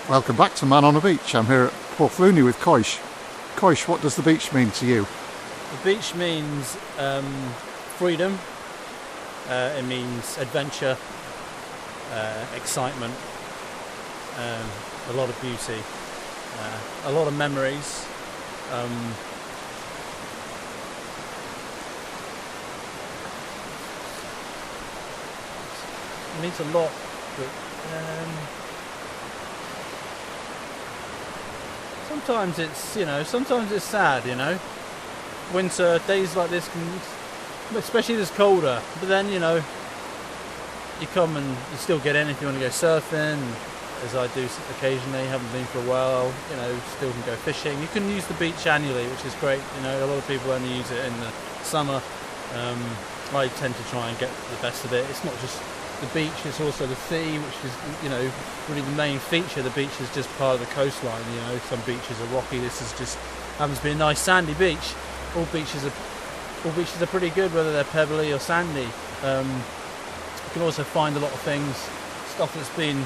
Welcome back to Man on a Beach. I'm here at Porthluney with Coysh. Coysh, what does the beach mean to you? The beach means freedom, it means adventure, excitement, a lot of beauty, a lot of memories. It means a lot, but sometimes it's sad, Winter days like this especially this colder, but then you come and you still get in if you want to go surfing, as I do occasionally. Haven't been for a while, still can go fishing. You can use the beach annually, which is great. A lot of people only use it in the summer. I tend to try and get the best of it. It's not just the beach, it's also the sea, which is really the main feature. The beach is just part of the coastline. Some beaches are rocky. This is just happens to be a nice sandy beach. All beaches are pretty good, whether they're pebbly or sandy. You can also find a lot of things, stuff that's been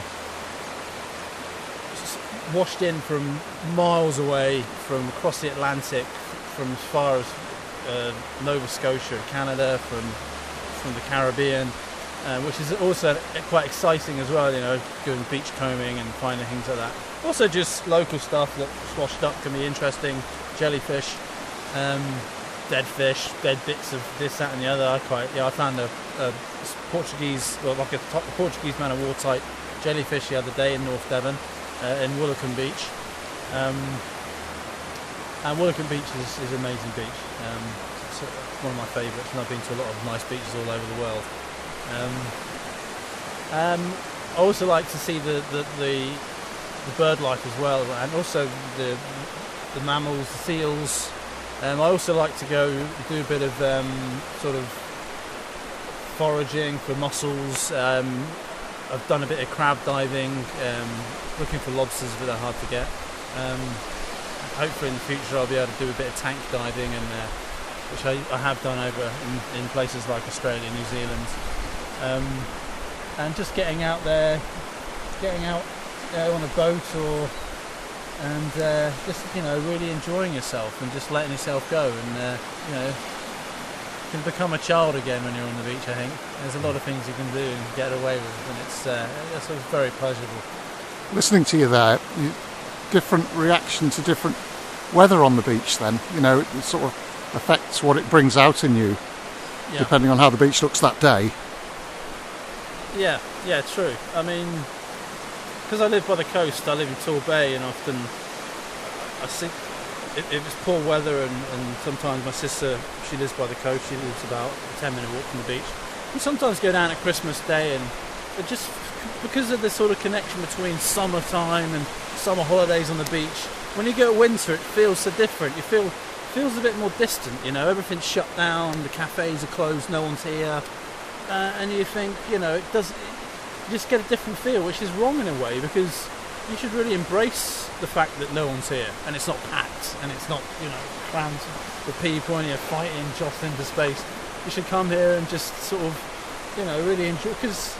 washed in from miles away, from across the Atlantic, from as far as Nova Scotia, Canada, from the Caribbean, which is also quite exciting as well. Doing beach combing and finding things like that. Also, just local stuff that's washed up can be interesting. Jellyfish, dead fish, dead bits of this, that, and the other. I found a Portuguese, like a Portuguese man of war type jellyfish the other day in North Devon, in Woolacombe Beach. And Woolacombe Beach is an amazing beach. It's one of my favourites, and I've been to a lot of nice beaches all over the world. I also like to see the bird life as well, and also the mammals, the seals. I also like to go do a bit of sort of foraging for mussels. I've done a bit of crab diving, looking for lobsters, but they're hard to get. Hopefully in the future I'll be able to do a bit of tank diving, and which I have done over in places like Australia, New Zealand, and just getting out on a boat and just really enjoying yourself and just letting yourself go, and you can become a child again when you're on the beach. I think there's a lot of things you can do and get away with, and it's very pleasurable. Listening to you there, different reaction to different weather on the beach then, it sort of affects what it brings out in you, depending on how the beach looks that day. Yeah, true. I mean, because I live by the coast, I live in Tor Bay, and often I think if it's poor weather, and sometimes my sister, she lives by the coast, she lives about a 10-minute walk from the beach, and sometimes go down at Christmas Day, and it just because of the sort of connection between summertime and summer holidays on the beach, when you go winter it feels so different. It feels a bit more distant, everything's shut down, the cafes are closed, no one's here, and you think, it does. You just get a different feel, which is wrong in a way, because you should really embrace the fact that no one's here, and it's not packed, and it's not, crammed with people, and you're fighting, jostling for space. You should come here and just sort of, really enjoy, because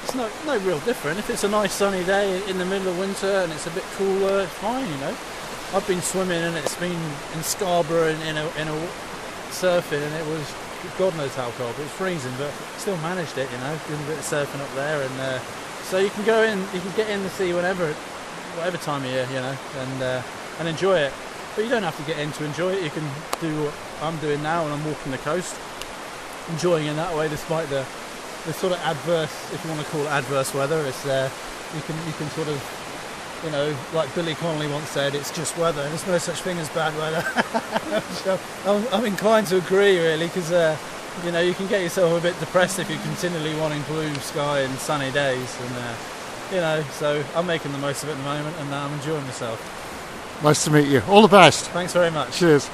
it's no real different. If it's a nice sunny day in the middle of winter and it's a bit cooler, it's fine, I've been swimming, and it's been in Scarborough in a surfing, and it was God knows how cold. It was freezing, but still managed it, doing a bit of surfing up there, and so you can go in, you can get in the sea whatever time of year, and enjoy it. But you don't have to get in to enjoy it. You can do what I'm doing now, and I'm walking the coast, enjoying it that way, despite the sort of adverse, if you want to call it adverse weather. It's you can sort of, like Billy Connolly once said, it's just weather. There's no such thing as bad weather. So I'm inclined to agree, really, because you can get yourself a bit depressed if you're continually wanting blue sky and sunny days, and so I'm making the most of it at the moment, and I'm enjoying myself. Nice to meet you. All the best. Thanks very much. Cheers.